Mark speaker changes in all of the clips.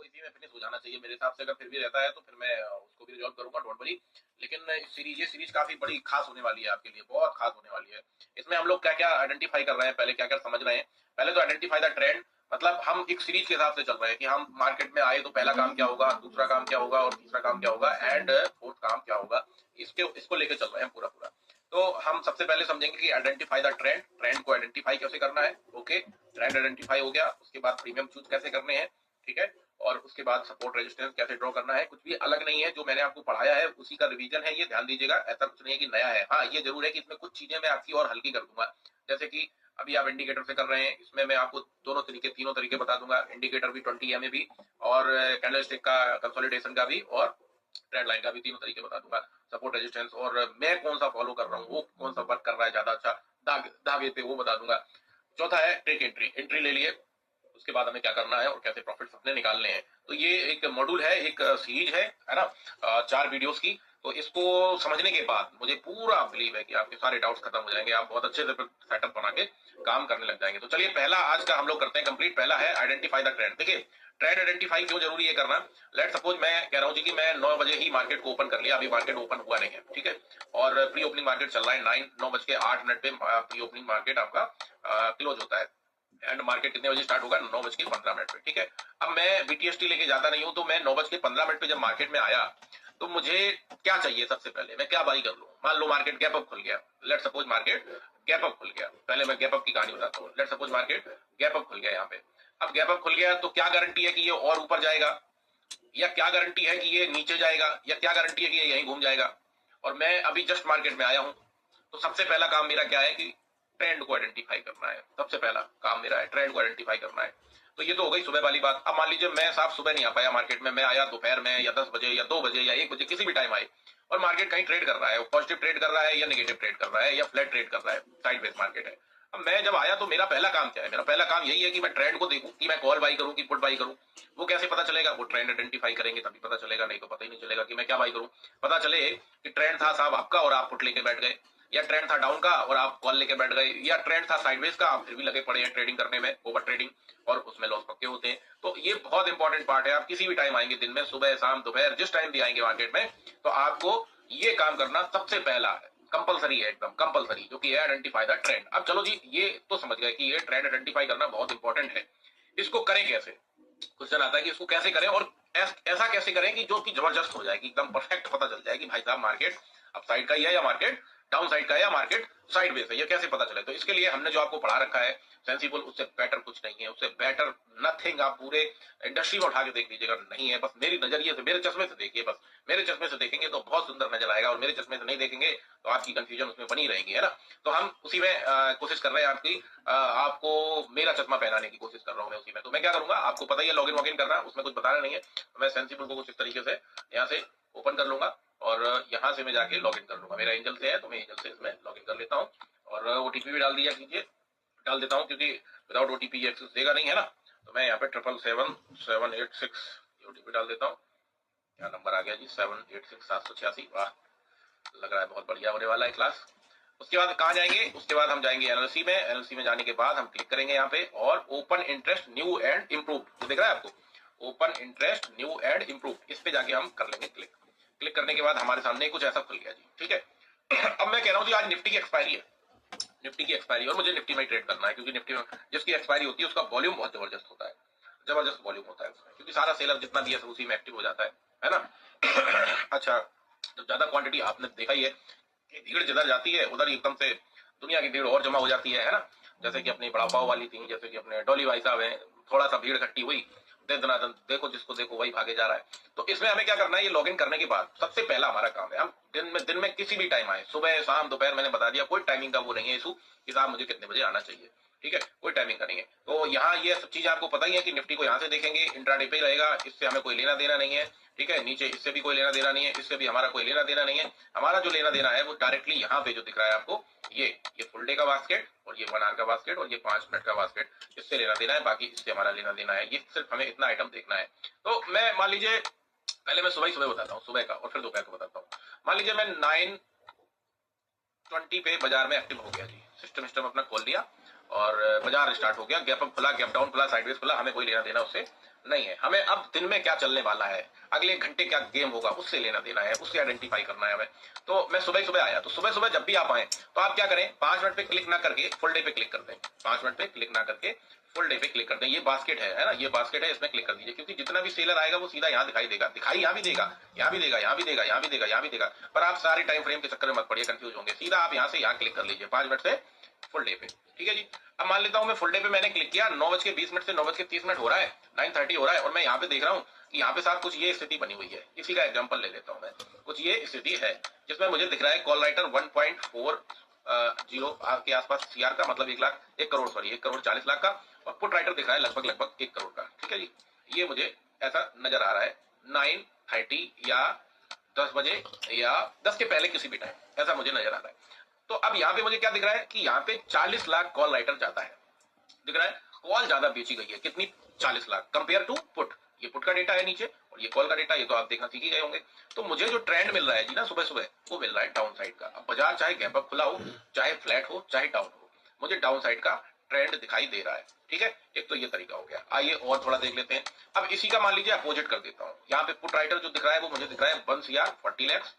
Speaker 1: इसी में फिनिश हो जाना चाहिए मेरे हिसाब से। अगर फिर भी रहता है तो फिर मैं उसको भी रिजॉल्व करूंगा, डोंट वरी। लेकिन ये सीरीज काफी बड़ी खास होने वाली है आपके लिए, बहुत खास होने वाली है। इसमें हम लोग क्या क्या आइडेंटिफाई कर रहे हैं, पहले क्या क्या समझ रहे हैं। पहले तो आइडेंटिफाई द ट्रेंड, मतलब हम एक सीरीज के हिसाब से चल रहे हैं कि हम मार्केट में आए तो पहला काम क्या होगा, दूसरा काम क्या होगा और तीसरा काम क्या होगा एंड फोर्थ काम क्या होगा। इसको लेके चल रहे हैं पूरा पूरा। तो हम सबसे पहले समझेंगे कि आइडेंटिफाई द ट्रेंड, ट्रेंड को आइडेंटिफाई कैसे करना है। ओके, ट्रेंड आइडेंटिफाई हो गया, उसके बाद प्रीमियम चूज कैसे करने हैं, ठीक है। और उसके बाद सपोर्ट रेजिस्टेंस कैसे ड्रॉ करना है। कुछ भी अलग नहीं है, जो मैंने आपको पढ़ाया है उसी का रिवीजन है, ये ध्यान दीजिएगा। ऐसा कुछ नहीं है कि नया है। हाँ, ये जरूर है कि इसमें कुछ चीजें मैं आपकी और हल्की कर दूंगा। जैसे कि अभी आप इंडिकेटर से कर रहे हैं, इसमें मैं आपको तीनों तरीके बता दूंगा। इंडिकेटर भी 20 EMA भी, और कैंडलस्टिक का कंसोलिडेशन का भी, और ट्रेंड लाइन का भी, तीनों तरीके बता दूंगा। सपोर्ट रेजिस्टेंस और मैं कौन सा फॉलो कर रहा हूँ, वो कौन सा वर्क कर रहा है ज्यादा अच्छा धागे पे, वो बता दूंगा। चौथा है टेक एंट्री, एंट्री ले लिए, उसके बाद हमें क्या करना है और कैसे प्रॉफिट अपने निकालने हैं। तो ये एक मॉड्यूल है, एक सीरीज है ना, 4 वीडियोस की। तो इसको समझने के बाद मुझे पूरा बिलीव है कि आपके सारे डाउट्स खत्म हो जाएंगे, आप बहुत अच्छे से सेटअप बना के काम करने लग जाएंगे। तो चलिए पहला आज का हम लोग करते हैं कंप्लीट। पहला है आइडेंटिफाई द ट्रेंड। देखिए, ट्रेंड आइडेंटिफाई क्यों जरूरी है करना। लेट सपोज मैं कह रहा हूँ जी कि मैं 9 बजे ही मार्केट को ओपन कर लिया, अभी मार्केट ओपन हुआ नहीं है, ठीक है। और प्री ओपनिंग मार्केट चल रहा है, 9:08 पे प्री ओपनिंग मार्केट आपका क्लोज होता है। एंड मार्केट कितने बजे स्टार्ट होगा, 9:15 पे, ठीक है। अब मैं बीटीएसटी लेके जाता नहीं हूं, तो मैं 9:15 पे जब मार्केट में आया तो मुझे क्या चाहिए, सबसे पहले मैं क्या बाई कर लूं। मान लो मार्केट गैप अप खुल गया, let suppose market gap up खुल गया। पहले मैं गैप अप की कहानी बताता हूँ। Let suppose market gap up खुल गया यहाँ पे। अब गैप अप खुल गया तो क्या गारंटी है कि ये और ऊपर जाएगा, या क्या गारंटी है कि ये नीचे जाएगा, या क्या गारंटी है कि ये यहीं घूम जाएगा। और मैं अभी जस्ट मार्केट में आया हूं, तो सबसे पहला काम मेरा क्या है कि ट्रेंड को आइडेंटिफाई करना है। सबसे पहला काम मेरा है ट्रेंड को आइडेंटिफाई करना है। तो ये तो हो गई सुबह वाली बात। अब मान लीजिए मैं साहब सुबह नहीं आ पाया मार्केट में, मैं आया दोपहर में या 10 बजे या 2 बजे या 1 बजे, किसी भी टाइम आए, और मार्केट कहीं ट्रेड कर रहा है, पॉजिटिव ट्रेड कर रहा है या नेगेटिव ट्रेड कर रहा है या फ्लैट ट्रेड कर रहा है, साइडवेज मार्केट है। अब मैं जब आया तो मेरा पहला काम क्या है, मेरा पहला काम यही है कि मैं ट्रेंड को देखूं कि मैं कॉल बाई करूं कि पुट बाई करूं। वो कैसे पता चलेगा, वो ट्रेंड आइडेंटिफाई करेंगे तभी पता चलेगा, नहीं तो पता ही नहीं चलेगा कि मैं क्या बाई करूं। पता चले कि ट्रेंड था साहब आपका और आप पुट लेके बैठ गए, या ट्रेंड था डाउन का और आप कॉल लेके बैठ गए, या ट्रेंड था साइडवेज का आप फिर भी लगे पड़े हैं ट्रेडिंग करने में, ओवर ट्रेडिंग, और उसमें लॉस पक्के होते हैं। तो ये बहुत इंपॉर्टेंट पार्ट है। आप किसी भी टाइम आएंगे, दिन में, सुबह, शाम, दोपहर, जिस टाइम भी आएंगे मार्केट में, तो आपको ये काम करना सबसे पहला है, कंपलसरी है, एकदम कंपलसरी, जो कि है आइडेंटिफाई द ट्रेंड। अब चलो जी, ये तो समझ गए कि ये ट्रेंड आइडेंटिफाई करना बहुत इंपॉर्टेंट है। इसको करें कैसे, क्वेश्चन आता है कि इसको कैसे करें, और ऐसा कैसे करें कि जो कि जबरदस्त हो जाए, कि एकदम परफेक्ट पता चल जाए कि भाई साहब मार्केट अप साइड का ही है या मार्केट डाउन साइड का है या मार्केट साइडवेज है, ये कैसे पता चले। तो इसके लिए हमने जो आपको पढ़ा रखा है सेंसिबल, उससे बेटर कुछ नहीं है, उससे बेटर नथिंग। आप पूरे इंडस्ट्री में उठा के देख लीजिएगा, नहीं है। बस मेरी नजरिए से, मेरे चश्मे से देखिए, बस मेरे चश्मे से देखेंगे तो बहुत सुंदर नजर आएगा, और मेरे चश्मे से नहीं देखेंगे तो आपकी कंफ्यूजन उसमें बनी रहेगी, है ना। तो हम उसी में कोशिश कर रहे हैं आपकी, आपको मेरा चश्मा पहनाने की कोशिश कर रहा हूँ मैं उसी में। तो मैं क्या करूंगा, आपको पता ही है, लॉगिन वॉगिन करना, उसमें कुछ बताना नहीं है। मैं सेंसिबल को कुछ इस तरीके से यहाँ से ओपन कर लूंगा, और यहाँ से मैं जाके लॉगिन कर लूंगा। मेरा एंजल से है तो मैं एंजल से इसमें लॉगिन कर लेता हूँ, और ओटीपी भी डाल दिया कीजिए, डाल देता हूँ, क्योंकि विदाउट ओटीपी ये एक्सेस देगा नहीं, है ना। तो मैं यहाँ पे 777-786 ओटीपी डाल देता हूँ। क्या नंबर आ गया जी, 786-786। वाह, लग रहा है बहुत बढ़िया होने वाला है क्लास। उसके बाद कहाँ जाएंगे, उसके बाद हम जाएंगे एनएलसी में। एनएलसी में जाने के बाद हम क्लिक करेंगे यहाँ पे, और open interest new and improve, तो दिख रहा है आपको, open interest new and improve, इस पे जाके हम कर लेंगे क्लिक। क्लिक करने के बाद हमारे सामने कुछ ऐसा खुल गया जी, ठीक है। अब मैं कह रहा हूँ जी, आज निफ्टी की एक्सपायरी है, निफ्टी की एक्सपायरी, और मुझे निफ्टी में ट्रेड करना है, क्योंकि निफ्टी में जिसकी एक्सपायरी होती है उसका वॉल्यूम बहुत जबरदस्त होता है, जबरदस्त वॉल्यूम होता है उसमें, क्योंकि सारा सेलर जितना दिया सब उसी में एक्टिव हो जाता है ना। अच्छा, जब ज्यादा क्वांटिटी, आपने देखा ही है कि भीड़ जिधर जाती है उधर एकदम से दुनिया की भीड़ और जमा हो जाती है ना। जैसे कि अपनी बड़ा पाव वाली थी, जैसे कि अपने डॉली भाई साहब हैं, थोड़ा सा भीड़ इकट्ठी हुई, दनादन देखो जिसको देखो वही भागे जा रहा है। तो इसमें हमें क्या करना है, ये लॉगिन करने के बाद सबसे पहला हमारा काम है, हम दिन में किसी भी टाइम आए, सुबह शाम दोपहर, मैंने बता दिया, कोई टाइमिंग का वो नहीं है इशू कि साहब मुझे कितने बजे आना चाहिए, ठीक है, कोई टाइमिंग का नहीं है। तो यहाँ ये सब चीजें आपको पता ही है कि निफ्टी को यहाँ से देखेंगे, इंट्राडे पे ही रहेगा, इससे हमें कोई लेना देना नहीं है, ठीक है। नीचे इससे भी कोई लेना देना नहीं है, इससे भी हमारा कोई लेना देना नहीं है। हमारा जो लेना देना है वो डायरेक्टली यहाँ पे जो दिख रहा है आपको, ये फुल डे का बास्केट, और ये 1 आवर का बास्केट, और ये 5 मिनट का बास्केट, इससे लेना देना है, बाकी इससे हमारा लेना देना है। ये सिर्फ हमें इतना आइटम देखना है। तो मैं मान लीजिए, पहले मैं सुबह बताता हूँ, सुबह का, और फिर दोपहर को बताता हूँ। मान लीजिए मैं 9:20 पे बाजार में एक्टिव हो गया जी, सिस्टम अपना खोल दिया, और बाजार स्टार्ट हो गया, गैप अप खुला, गैप डाउन खुला, साइडवेज खुला, हमें कोई लेना देना उससे नहीं है। हमें अब दिन में क्या चलने वाला है, अगले घंटे क्या गेम होगा, उससे लेना देना है, उससे आइडेंटिफाई करना है हमें। तो मैं सुबह सुबह आया, तो सुबह सुबह जब भी आप आए तो आप क्या करें, 5 मिनट पे क्लिक ना करके फुल डे पे क्लिक कर दें। 5 मिनट पे क्लिक ना करके फुल डे पे क्लिक कर दें। ये बास्केट है ना, ये बास्केट है, इसमें क्लिक कर दीजिए, क्योंकि जितना भी सेलर आएगा वो सीधा यहाँ दिखाई देगा, दिखाई यहाँ भी देगा, यहाँ भी देगा, यहाँ भी देगा, यहाँ भी देगा, यहाँ भी देगा। पर आप सारे टाइम फ्रेम के चक्कर में मत पड़िए, कंफ्यूज होंगे। सीधा आप यहाँ से यहाँ क्लिक कर लीजिए 5 मिनट से फुल डे पे। ठीक है जी। अब मान लेता हूं मैं फुल डे पे मैंने क्लिक किया, 9:20 से 9:30 हो रहा है, 9:30 हो रहा है, और मैं यहाँ पे देख रहा हूँ कि यहाँ पे साथ कुछ ये स्थिति बनी हुई है। इसी का एग्जांपल ले लेता हूँ मैं। कुछ ये स्थिति है जिसमें मुझे दिख रहा है कॉल राइटर 1.40 के आसपास सीआर का, मतलब 1,40,000 का, और पुट राइटर दिख रहा है लगभग 1 करोड़ का। ठीक है जी। ये मुझे ऐसा नजर आ रहा है 9:30 या 10 बजे या 10 के पहले किसी भी टाइम, ऐसा मुझे नजर आ रहा है। तो अब यहाँ पे मुझे क्या दिख रहा है कि यहाँ पे 40 लाख कॉल राइटर ज्यादा है, दिख रहा है। कॉल ज्यादा बेची गई है, कितनी, 40 लाख, कंपेयर टू पुट। ये पुट का डेटा है नीचे, और ये कॉल का डेटा, ये तो आप देखना सीख ही गए होंगे। तो मुझे जो ट्रेंड मिल रहा है जी ना सुबह सुबह, वो मिल रहा है डाउन साइड का। अब बाजार चाहे गैप अप खुला हो, चाहे फ्लैट हो, चाहे डाउन हो, मुझे डाउन साइड का ट्रेंड दिखाई दे रहा है। ठीक है, एक तो ये तरीका हो गया। आइए और थोड़ा देख लेते हैं। अब इसी का मान लीजिए अपोजिट कर देता हूँ। यहाँ पे पुट राइटर जो दिख रहा है वो मुझे दिख रहा है 1,40 लाख,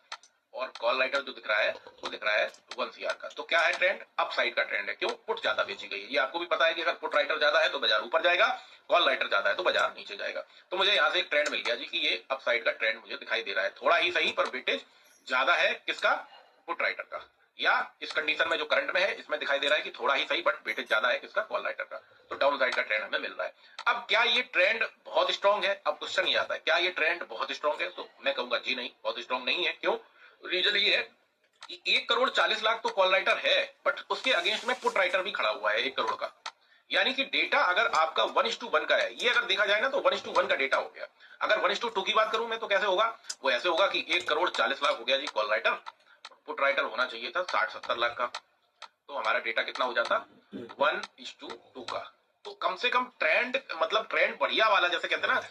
Speaker 1: और कॉल राइटर जो दिख रहा है वो दिख रहा है 1 सीआर का। तो क्या है ट्रेंड, अप साइड का ट्रेंड है। क्यों, पुट ज्यादा बेची गई है। ये आपको भी पता है कि अगर पुट राइटर ज्यादा है तो बाजार ऊपर जाएगा, कॉल राइटर ज्यादा है तो बाजार नीचे जाएगा। तो मुझे यहाँ से एक ट्रेंड मिल गया जी कि ये अप साइड का ट्रेंड मुझे दिखाई दे रहा है, थोड़ा ही सही पर वेटेज ज्यादा है किसका, पुट राइटर का। या इस कंडीशन में जो करंट में है इसमें दिखाई दे रहा है कि थोड़ा ही सही बट वेटेज ज्यादा है किसका, कॉल राइटर का। तो डाउन साइड का ट्रेंड हमें मिल रहा है। अब क्या ये ट्रेंड बहुत स्ट्रॉन्ग है, अब क्वेश्चन ये आता है क्या ये ट्रेंड बहुत स्ट्रॉन्ग है। तो मैं कहूंगा जी नहीं, बहुत स्ट्रॉन्ग नहीं है। क्यों, रीजन ये है कि 1,40,00,000 तो कॉल राइटर है, बट उसके अगेंस्ट में पुट राइटर भी खड़ा हुआ है 1 करोड़ का। यानी कि डेटा अगर आपका 1:1 का है, ये अगर देखा जाए ना तो 1:1 का डेटा हो गया। अगर 1:2 की बात करूं मैं तो कैसे होगा, वो ऐसे होगा कि 1,40,00,000 हो गया जी कॉल राइटर, पुट राइटर होना चाहिए था 60-70 लाख का। तो हमारा डेटा कितना हो जाता, 1:2 का। तो कम से कम ट्रेंड, मतलब ट्रेंड बढ़िया वाला, जैसे कहते हैं ना,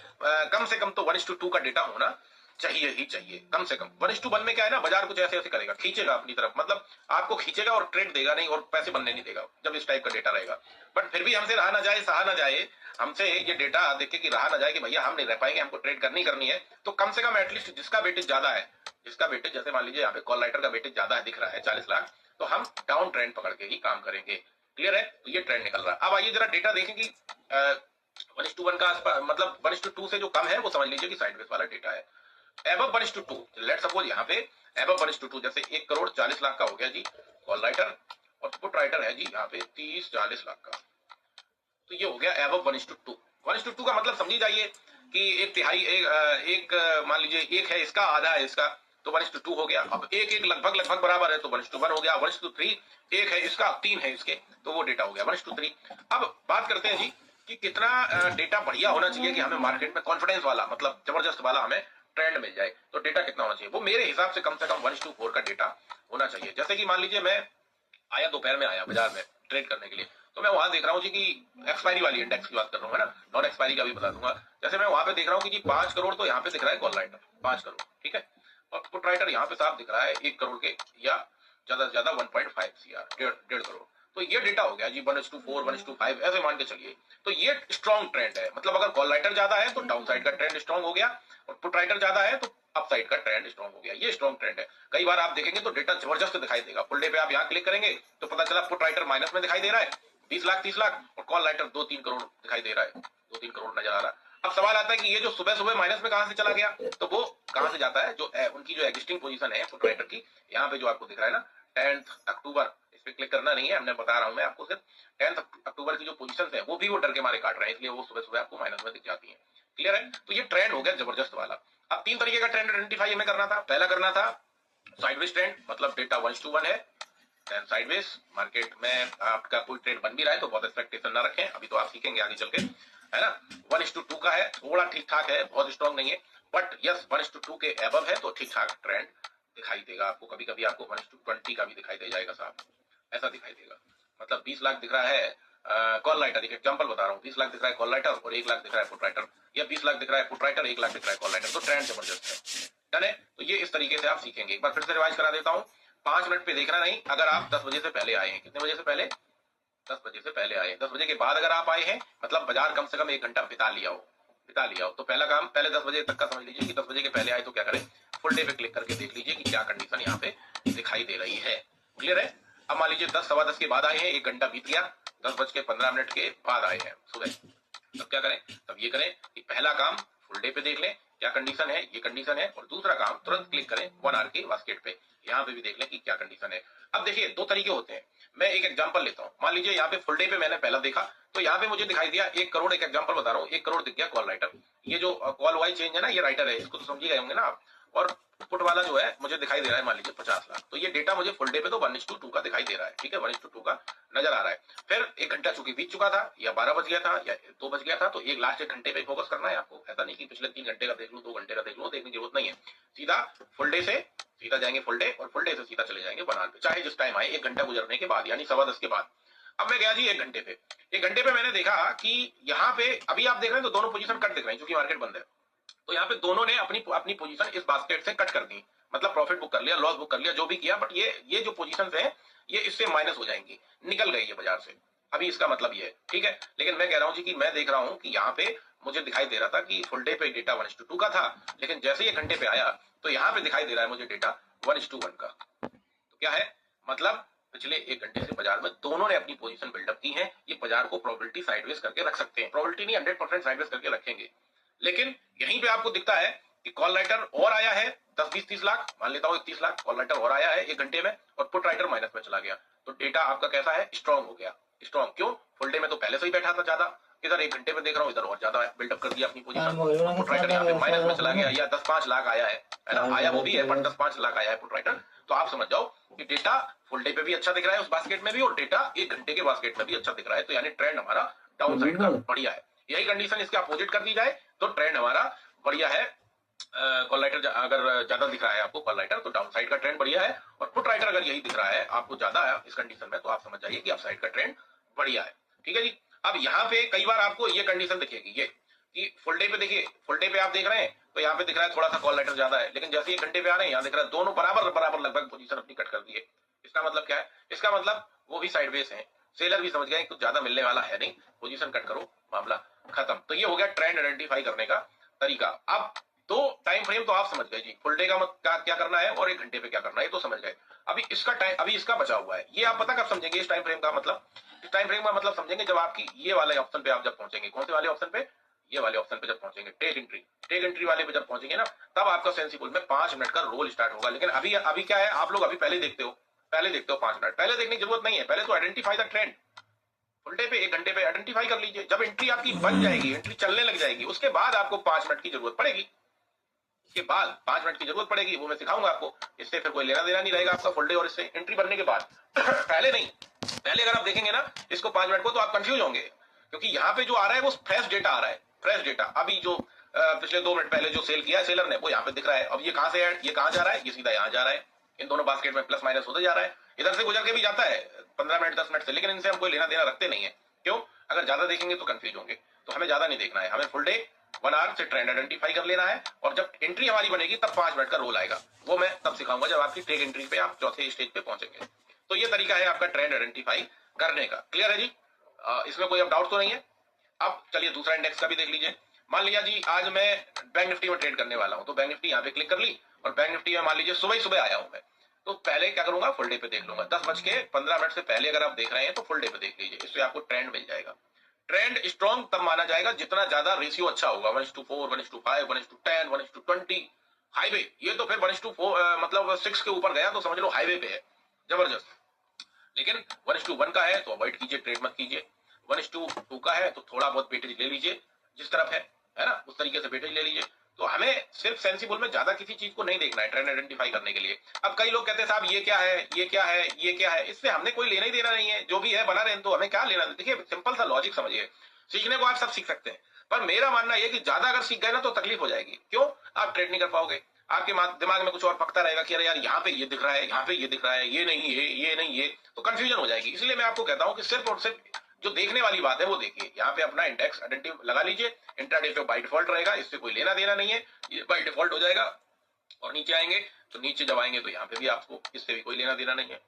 Speaker 1: कम से कम तो 1:2 का डेटा होना चाहिए ही चाहिए, कम से कम। 1:1 में क्या है ना, बाजार कुछ ऐसे ऐसे करेगा, खींचेगा अपनी तरफ, मतलब आपको खींचेगा और ट्रेड देगा नहीं और पैसे बनने नहीं देगा जब इस टाइप का डेटा रहेगा। बट फिर भी हमसे रहा ना जाए, सहा ना जाए, हमसे ये डेटा देख के रहा ना जाए कि भैया हम नहीं रह पाएंगे, हमको ट्रेड करनी है। तो कम से कम एटलीस्ट जिसका वेटेज ज्यादा है, जिसका वेटेज, जैसे मान लीजिए यहाँ पे कॉल राइटर का वेटेज ज्यादा है, दिख रहा है 40 लाख, तो हम डाउन ट्रेंड पकड़ के ही काम करेंगे। क्लियर है, तो ये ट्रेंड निकल रहा है। अब आइए जरा डेटा देखें कि 1:1 का आसपास, मतलब 1:2 से जो कम है वो समझ लीजिए कि साइडवेज वाला डेटा है। एबव 1:2, लेट सपोज यहाँ पे एबव 1:2, जैसे 1,40,00,000 का हो गया जी कॉल राइटर, और पुट राइटर है जी यहाँ पे 30-40 लाख का। तो ये हो गया एबव 1:2। 1:2 का मतलब समझी जाइए कि एक तिहाई, एक मान लीजिए एक है इसका, आधा है इसका, तो 1:2 हो गया। अब एक लगभग बराबर है तो 1:1 हो गया। 1:3 एक है इसका, 3 है इसके, तो वो डेटा हो गया 1:3। अब बात करते हैं जी कि कितना डेटा बढ़िया होना चाहिए कि हमें मार्केट में कॉन्फिडेंस वाला, मतलब जबरदस्त वाला हमें ट्रेंड मिल जाए। तो डेटा कितना होना चाहिए, वो मेरे हिसाब से कम 1:4 का डेटा होना चाहिए। जैसे कि मान लीजिए मैं आया, दोपहर में आया बाजार में ट्रेड करने के लिए, तो मैं वहां देख रहा हूँ जी कि एक्सपायरी वाली इंडेक्स की बात कर रहा हूँ, है ना, नॉन एक्सपायरी का भी बता दूंगा। जैसे मैं वहां पे देख रहा हूँ कि जी 5 करोड़ तो यहाँ पे दिख रहा है कॉल राइटर, 5 करोड़, ठीक है, और पुट राइटर यहाँ पे साफ दिख रहा है 1 करोड़ के, या ज्यादा से ज्यादा 1.5 सीआर, 1.5 करोड़। तो ये डेटा हो गया जी 1:4, 1:5, ऐसे मान के चलिए। तो ये स्ट्रॉन्ग ट्रेंड है, मतलब अगर कॉल राइटर ज्यादा है तो डाउन साइड का ट्रेंड स्ट्रॉन्ग हो गया, और पुट राइटर ज्यादा है तो अप साइड का ट्रेंड स्ट्रॉन्ग हो गया। ये स्ट्रॉन्ग ट्रेंड है। कई बार आप देखेंगे तो डेटा जबरदस्त दिखाई देगा। फुल डे पे आप यहाँ क्लिक करेंगे तो पता चला पुट राइटर माइनस में दिखाई दे रहा है 20 लाख 30 लाख, और कॉल राइटर 2-3 करोड़ दिखाई दे रहा है, 2-3 करोड़ नजर आ रहा है। अब सवाल आता है कि ये जो सुबह सुबह माइनस में कहां से चला गया, तो वो कहां से जाता है, जो उनकी जो एग्जिस्टिंग पोजीशन है पुट राइटर की, यहाँ पे जो आपको दिख रहा है ना 10 अक्टूबर, इस पे क्लिक करना नहीं है, हमने बता रहा हूं मैं आपको, सिर्फ 10 अक्टूबर की जो पोजीशन है वो भी वो डर के मारे काट रहे हैं, इसलिए वो सुबह सुबह आपको माइनस में दिख जाती है। क्लियर है, तो ये ट्रेंड हो गया जबरदस्त वाला। अब 3 तरीके का ट्रेंड आइडेंटिफाई हमें करना था। पहला करना था साइडवेज ट्रेंड, मतलब डेटा 1:1 है, देन साइडवेज मार्केट में आपका कोई ट्रेड बन भी रहा है तो बहुत एक्सपेक्टेशन ना रखें, अभी तो आप सीखेंगे आगे चल के, है ना। 1:2 का है, थोड़ा ठीक ठाक है, बहुत स्ट्रॉन्ग नहीं है, बट यस 1:2 के एबव है तो ठीक ठाक ट्रेंड दिखाई देगा आपको। कभी कभी आपको 1:20 का भी दिखाई दे जाएगा साहब, ऐसा दिखाई देगा। मतलब 20 लाख दिख रहा है कॉल राइटर, एक एग्जांपल बता रहा हूँ, 20 लाख दिख रहा है कॉल राइटर और 1 लाख दिख रहा है पुट राइटर, या 20 लाख दिख रहा है पुट राइटर, 1 लाख दिख रहा है कॉल राइटर, तो ट्रेंड जबरदस्त है। डन है, तो ये इस तरीके से आप सीखेंगे। एक बार फिर से रिवाइज करा देता हूँ, 5 मिनट पे देखना नहीं। अगर आप 10 बजे से पहले आए हैं, कितने बजे से पहले, 10 बजे से पहले आए, 10 बजे के बाद अगर आप आए हैं मतलब बाजार कम से कम 1 घंटा बिता लिया हो, बिता लिया हो। तो पहला काम पहले 10 बजे तक का समझ लीजिए कि 10 बजे के पहले आए तो क्या करें, फुल डे पे क्लिक करके देख लीजिए कि क्या कंडीशन यहाँ पे दिखाई दे रही है। क्लियर है? अब मान लीजिए 10 सवा 10 के बाद आए हैं, 1 घंटा बीत गया, 10:15 के बाद आए हैं सुबह, तब क्या करें, तब ये करें कि पहला काम फुल डे पे देख लें क्या कंडीशन है, ये कंडीशन है, और दूसरा काम तुरंत क्लिक करें 1 आवर के बास्केट पे, यहाँ पे भी देख लें कि क्या कंडीशन है। अब देखिए दो तरीके होते हैं, मैं एक एग्जांपल लेता हूं। मान लीजिए यहाँ पे फुल डे पे मैंने पहला देखा तो यहाँ पे मुझे दिखाई दिया 1 करोड़, एक एग्जांपल बता रहा हूँ, 1 करोड़ दिख गया कॉल राइटर। ये जो कॉल वाई चेंज है ना, ये राइटर है, इसको तो समझ गए होंगे ना आप। और पुट वाला जो है मुझे दिखाई दे रहा है मान लीजिए 50 लाख। तो ये डेटा मुझे फुल डे पे तो 1:2 का दिखाई दे रहा है, ठीक है, 1:2 का नजर आ रहा है। फिर 1 घंटा चूंकि बीत चुका था, या 12 बज गया था, या 2 बज गया था, तो एक लास्ट 1 घंटे पे फोकस करना है आपको। ऐसा नहीं कि पिछले 3 घंटे का देख लूं, 2 घंटे का देख लूं, देखने की जरूरत नहीं है। सीधा फुल डे से सीधा जाएंगे फुल डे, और फुल डे से सीधा चले जाएंगे 1 आवर पे, चाहे जिस टाइम आए, 1 घंटा गुजरने के बाद, यानी 10:15 के बाद। अब मैं गया जी 1 घंटे पे, 1 घंटे पे मैंने देखा कि यहाँ पे अभी आप देख रहे हैं तो दोनों पोजीशन कट दिख रहे हैं क्योंकि मार्केट बंद है। तो यहाँ पे दोनों ने अपनी अपनी पोजीशन इस बास्केट से कट कर दी, मतलब प्रॉफिट बुक कर लिया, लॉस बुक कर लिया, जो भी किया, बट ये जो पोजीशन है ये इससे माइनस हो जाएंगी, निकल गई है बाजार से। अभी इसका मतलब ये है, ठीक है। लेकिन मैं कह रहा हूं जी कि मैं देख रहा हूं कि यहाँ पे मुझे दिखाई दे रहा था कि फुल डे पे डेटा 1:2 का था, लेकिन जैसे ही 1 घंटे पे आया तो यहाँ पे दिखाई दे रहा है मुझे डेटा 1:1 का। तो क्या है मतलब, पिछले 1 घंटे से बाजार में दोनों ने अपनी पोजीशन बिल्डअप की है। ये बाजार को प्रोबेबिलिटी साइडवेज करके रख सकते हैं, प्रोबेबिलिटी नहीं 100% साइडवेज करके रखेंगे। लेकिन यहीं पे आपको दिखता है कि कॉल राइटर और आया है 10, 20, 30 लाख, मान लेता हूं 31 लाख कॉल राइटर और आया है 1 घंटे में, और पुट राइटर माइनस में चला गया। तो डेटा आपका कैसा है, स्ट्रॉन्ग हो गया। स्ट्रॉन्ग क्यों, फुल डे में तो पहले से ही बैठा था ज्यादा, इधर 1 घंटे में देख रहा हूं इधर और ज्यादा बिल्डअप कर दिया अपनी पोजीशन। पुट राइटर यहाँ पे माइनस में चला गया, या 10-5 लाख आया है ना, आया वो भी है, पर 10-5 लाख आया है पुट राइटर। तो आप समझ जाओ कि डेटा फुल डे पे भी अच्छा दिख रहा है उस बास्केट में भी, और डेटा 1 घंटे के बास्केट में भी अच्छा दिख रहा है। तो यानी ट्रेंड हमारा डाउन साइड का बढ़िया है। यही कंडीशन इसके अपोजिट कर दी जाए तो ट्रेंड हमारा बढ़िया है। कॉल राइटर अगर ज्यादा दिख रहा है आपको कॉल राइटर, तो डाउन साइड का ट्रेंड बढ़िया है, और पुट राइटर अगर यही दिख रहा है आपको ज्यादा है इस कंडीशन में, तो आप समझ जाइए कि अप साइड का ट्रेंड बढ़िया है। ठीक है जी। अब यहाँ पे कई बार आपको ये कंडीशन दिखेगी ये कि फुल डे पे देखिए, फुल डे पे आप देख रहे हैं तो यहाँ पे दिख रहा है थोड़ा सा कॉल राइटर ज्यादा है, लेकिन जैसे 1 घंटे पे आ रहे हैं यहाँ दिख रहा है दोनों बराबर बराबर लगभग पोजीशन अपनी कट कर दी है। इसका मतलब क्या है, इसका मतलब वो भी साइडवेज है, सेलर भी समझ गए कुछ ज्यादा मिलने वाला है नहीं, पोजीशन कट करो, मामला खत्म। तो ये हो गया ट्रेंड आइडेंटिफाई करने का तरीका। अब दो टाइम फ्रेम तो आप समझ गए जी, फुल डे का क्या करना है और 1 घंटे पे क्या करना है, तो समझ गए। अभी इसका टाइम, अभी इसका बचा हुआ है, ये आप पता कब समझेंगे इस टाइम फ्रेम का मतलब, इस टाइम फ्रेम का मतलब समझेंगे जब आपकी ये वाले ऑप्शन पे आप जब पहुंचेंगे। कौन से वाले ऑप्शन पे, ये वाले ऑप्शन पे जब पहुंचेंगे, टेक एंट्री वाले पे जब पहुंचेंगे ना, तब आपका सेंसिबल में 5 मिनट का रोल स्टार्ट होगा। लेकिन अभी क्या है, आप लोग अभी पहले देखते हो 5 मिनट पहले देखने की जरूरत नहीं है, पहले तो identify the trend. Full day पे 1 घंटे पे आइडेंटिफाई कर लीजिए, जब एंट्री आपकी बन जाएगी, एंट्री चलने लग जाएगी, उसके बाद आपको 5 मिनट की जरूरत पड़ेगी। के बाद 5 मिनट की जरूरत पड़ेगी, वो मैं सिखाऊंगा आपको। इससे फिर कोई लेना देना नहीं रहेगा आपका फुल डे और इससे एंट्री बनने के बाद। पहले नहीं, पहले अगर आप देखेंगे ना इसको 5 मिनट को, तो आप कंफ्यूज होंगे, क्योंकि यहाँ पे जो आ रहा है वो फ्रेश डेटा आ रहा है, फ्रेश डेटा। अभी जो पिछले 2 मिनट पहले जो सेल किया है सेलर ने, वो यहाँ पे दिख रहा है। अब ये कहां से है, ये कहां जा रहा है, ये सीधा यहाँ जा रहा है। इन दोनों बास्केट में प्लस माइनस होते जा रहा है, इधर से गुजर के भी जाता है 15 मिनट 10 मिनट से, लेकिन इनसे हम कोई लेना देना रखते नहीं है। क्यों, अगर ज्यादा देखेंगे तो कंफ्यूज होंगे, तो हमें ज्यादा नहीं देखना है, हमें फुल डे 1 आवर से ट्रेंड आइडेंटिफाई कर लेना है, और जब एंट्री हमारी बनेगी तब 5 मिनट का रोल आएगा। वो मैं तब सिखाऊंगा जब आपकी टेक एंट्री पे आप चौथे स्टेज पे पहुंचेंगे। तो ये तरीका है आपका ट्रेंड आइडेंटिफाई करने का। क्लियर है जी, इसमें कोई अब डाउट तो नहीं है। अब चलिए दूसरा इंडेक्स का भी देख लीजिए। मान लिया जी आज मैं बैंक निफ्टी में ट्रेड करने वाला हूं, तो बैंक निफ्टी यहाँ पे क्लिक कर ली, और बैंक निफ्टी में मान लीजिए सुबह ही सुबह आया हूं मैं, तो पहले क्या करूंगा, फुल डे पे देख लूंगा। 10:15 से पहले अगर आप देख रहे हैं तो फुल डे पे देख लीजिए, इससे आपको ट्रेंड मिल जाएगा। ट्रेंड स्ट्रॉन्ग तब माना जाएगा जितना ज्यादा रेशियो अच्छा होगा, 1:4, 1:5, 1:10, 1:20। हाईवे ये तो फिर 1:4 मतलब 6 के ऊपर गया तो समझ लो हाईवे पे है, जबरदस्त। लेकिन 1:1 का है तो अवॉइड कीजिए, ट्रेड मत कीजिए। 1:2 का है तो थोड़ा बहुत वेटेज ले लीजिए, जिस तरफ है ना, उस तरीके से वेटेज ले लीजिए। तो हमें सिर्फ सेंसिबल में ज्यादा किसी चीज को नहीं देखना है ट्रेंड आइडेंटिफाई करने के लिए। अब कई लोग कहते हैं साहब ये क्या है, ये क्या है, ये क्या है, इससे हमने कोई लेना ही देना नहीं है, जो भी है बना रहे हैं, तो हमें क्या लेना। देखिए सिंपल सा लॉजिक समझिए, सीखने को आप सब सीख सकते हैं, पर मेरा मानना यह कि ज्यादा अगर सीख गए ना तो तकलीफ हो जाएगी। क्यों, आप ट्रेड नहीं कर पाओगे, आपके दिमाग में कुछ और पकता रहेगा कि अरे यार यहाँ पे ये दिख रहा है, यहाँ पे ये दिख रहा है, ये नहीं है, ये नहीं है, तो कंफ्यूजन हो जाएगी। इसलिए मैं आपको कहता हूं कि सिर्फ और सिर्फ जो देखने वाली बात है वो देखिए। यहाँ पे अपना इंडेक्स आइडेंटिटी लगा लीजिए, इंट्राडे पे बाय डिफॉल्ट रहेगा, इससे कोई लेना देना नहीं है, ये बाय डिफॉल्ट हो जाएगा। और नीचे आएंगे तो नीचे जब आएंगे तो यहाँ पे भी आपको इससे भी कोई लेना देना नहीं है।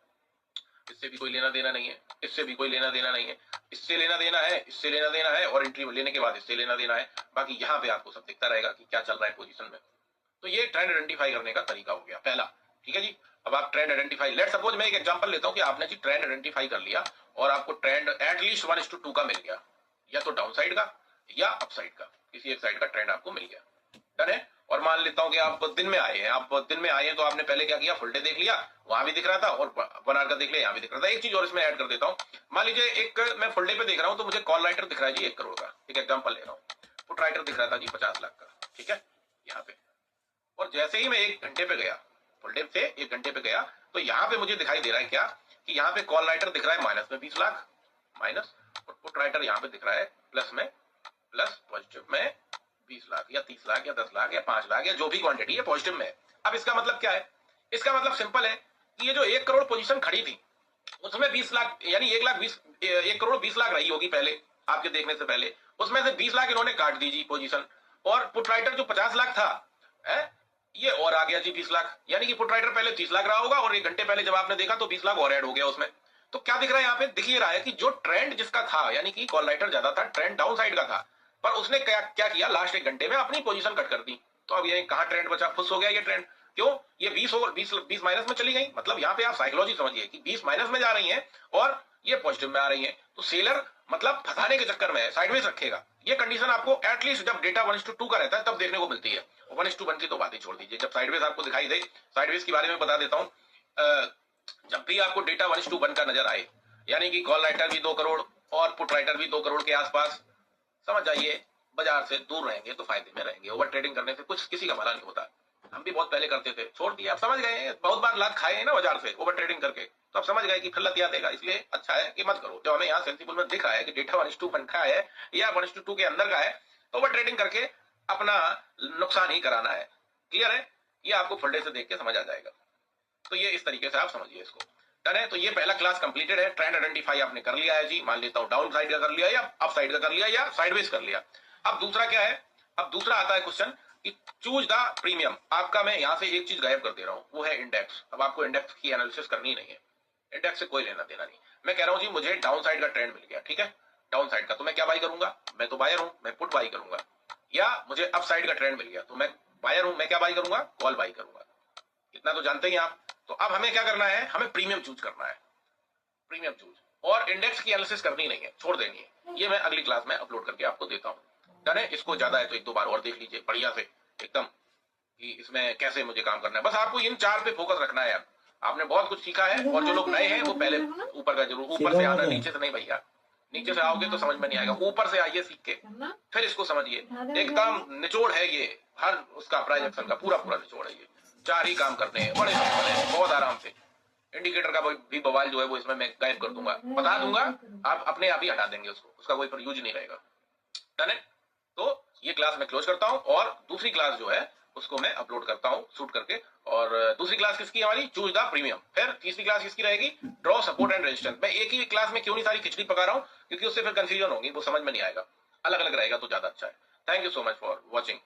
Speaker 1: इससे भी कोई लेना देना नहीं है, इससे भी कोई लेना देना नहीं है, इससे लेना देना है, इससे लेना देना है, और एंट्री लेने के बाद इससे लेना देना है। बाकी यहाँ पे आपको सब दिखता रहेगा कि क्या चल रहा है पोजीशन में। तो ये ट्रेंड आइडेंटिफाई करने का तरीका हो गया पहला। ठीक है जी। अब आप ट्रेंड आइडेंटिफाई, लेट सपोज मैं एक एग्जांपल लेता हूं कि आपने जी ट्रेंड आइडेंटिफाई कर लिया और आपको ट्रेंड एटलीस्ट 1:2 का मिल गया, या तो डाउन साइड का या अप साइड का, किसी एक साइड का ट्रेंड आपको मिल गया। डन है। और मान लेता हूं कि आप दिन में आए हैं, आप दिन में आए हैं तो आपने पहले क्या किया, फुल डे देख लिया, वहां भी दिख रहा था, और 1 आवर का देख लिया, यहाँ भी दिख रहा था। एक चीज और इसमें ऐड कर देता हूं, मान लीजिए एक मैं फुल डे पे देख रहा हूं तो मुझे कॉल राइटर दिख रहा है जी 1 करोड़ का, एक एग्जाम्पल ले रहा हूँ। पुट राइटर दिख रहा था जी 50 लाख का, ठीक है, यहाँ पे। और जैसे ही मैं 1 घंटे पे गया, फुल डे से 1 घंटे पे गया, तो यहाँ पे मुझे दिखाई दे रहा है क्या, कि यहाँ पे कॉल राइटर दिख रहा है माइनस में 20 लाख माइनस, और पुट राइटर यहाँ पे दिख रहा है प्लस में, प्लस पॉजिटिव में 20 लाख या 30 लाख या 10 लाख या 5 लाख या जो भी क्वांटिटी है पॉजिटिव में। अब इसका मतलब क्या है, इसका मतलब सिंपल है कि ये जो 1 करोड़ पोजीशन खड़ी थी उसमें 20 लाख यानी 1 करोड़ 20 लाख रही होगी पहले आपके देखने से पहले, उसमें से 20 लाख इन्होंने काट दी जी पोजीशन, और पुट राइटर जो 50 लाख था है, ये और आ गया जी 20 लाख, यानी कि पुट राइटर पहले 30 लाख रहा होगा और 1 घंटे पहले जब आपने देखा तो 20 लाख और ऐड हो गया उसमें। तो क्या दिख रहा है यहाँ पे, दिख ये रहा है कि जो ट्रेंड जिसका था, यानी कि कॉल राइटर ज्यादा था, ट्रेंड डाउन साइड का था, पर उसने क्या किया, लास्ट 1 घंटे में अपनी पोजीशन कट कर दी। तो अब ये कहां ट्रेंड बचा, फुस हो गया ये ट्रेंड। क्यों, ये 20 माइनस में चली गई, मतलब यहाँ पे आप साइकोलॉजी समझिए कि 20 माइनस में जा रही हैं और ये पॉजिटिव में आ रही हैं। तो सेलर मतलब फंसाने के चक्कर में साइडवेज रखेगा। ये कंडीशन आपको एटलीस्ट जब डेटा 1:2 का रहता है तब देखने को मिलती है। 1:1 की तो बात ही छोड़ दीजिए, जब साइडवेज आपको दिखाई दे, साइडवेज के बारे में बता देता हूं, जब भी आपको डेटा 1:1 का नजर आए, यानी कि कॉल राइटर भी 2 करोड़ और पुट राइटर भी 2 करोड़ के आसपास, समझ जाइए बाजार से दूर रहेंगे तो फायदे में रहेंगे। ओवर ट्रेडिंग करने से कुछ किसी का भला नहीं होता। हम भी बहुत पहले करते थे, छोड़ दिया, आप समझ गए, बहुत बार लात खाए हैं ना बाजार से ओवर ट्रेडिंग करके, तो आप समझ गए कि फिर लतिया देगा, इसलिए अच्छा है कि मत करो। जो हमें यहाँ सेंसिबल में दिख रहा है कि डेटा 1:1 का है या 1:2 के अंदर का है, तो ओवर ट्रेडिंग करके अपना नुकसान ही कराना है। क्लियर है, ये आपको फुल डे से देख के समझ आ जाएगा। तो ये इस तरीके से आप समझिए इसको। डन है। तो ये पहला क्लास कंप्लीटेड है। ट्रेंड आइडेंटिफाई आपने कर लिया है जी, मान लेता हूं डाउन साइड का कर लिया या अप साइड का कर लिया या साइडवेज कर लिया। अब दूसरा क्या है, अब दूसरा आता है क्वेश्चन कि चूज द प्रीमियम। आपका मैं यहां से एक चीज गायब कर दे रहा हूं, वो है इंडेक्स। अब आपको इंडेक्स की एनालिसिस करनी नहीं है, इंडेक्स से कोई लेना देना नहीं। मैं कह रहा हूं जी मुझे डाउन साइड का ट्रेंड मिल गया, ठीक है, डाउन साइड का, तो मैं क्या बाई करूंगा, मैं तो बायर हूं, मैं पुट बाई करूंगा। या मुझे अप साइड का ट्रेंड मिल गया तो मैं बायर हूं, मैं क्या बाई करूंगा, कॉल बाई करूंगा। इतना तो जानते ही आप। तो अब हमें क्या करना है, हमें प्रीमियम चूज करना है, प्रीमियम चूज, और इंडेक्स की एनालिसिस करनी नहीं है, छोड़ देनी है। ये मैं अगली क्लास में अपलोड करके आपको देता हूं। डन है। इसको ज्यादा है तो 1-2 बार और देख लीजिए बढ़िया से एकदम, कि इसमें कैसे मुझे काम करना है। बस आपको इन 4 पे फोकस रखना है। आपने बहुत कुछ सीखा है, और जो लोग नए हैं वो पहले ऊपर का जरूर, ऊपर से आना, नीचे से नहीं भैया, नीचे से आओगे तो समझ में नहीं आएगा, ऊपर से आइए सीख के, फिर इसको समझिए। एकदम निचोड़ है ये, हर उसका प्राइजेक्शन का पूरा निचोड़ है ये। 4 ही काम करने हैं, बड़े सिंपल है, बहुत आराम से। इंडिकेटर का भी बवाल जो है वो इसमें मैं गायब कर दूंगा, बता दूंगा, आप अपने आप ही हटा देंगे उसको, उसका कोई पर यूज नहीं रहेगा। डन है। तो ये क्लास मैं क्लोज करता हूं, और दूसरी क्लास जो है उसको मैं अपलोड करता हूं शूट करके। और दूसरी क्लास किसकी हमारी, चूज द प्रीमियम। फिर तीसरी क्लास किसकी रहेगी, ड्रॉ सपोर्ट एंड रेजिस्टेंस। मैं एक ही क्लास में क्यों नहीं सारी खिचड़ी पका रहा हूं, क्योंकि उससे फिर कंफ्यूजन होगी, वो समझ में नहीं आएगा, अलग अलग रहेगा तो ज्यादा अच्छा है। Thank you so much for watching.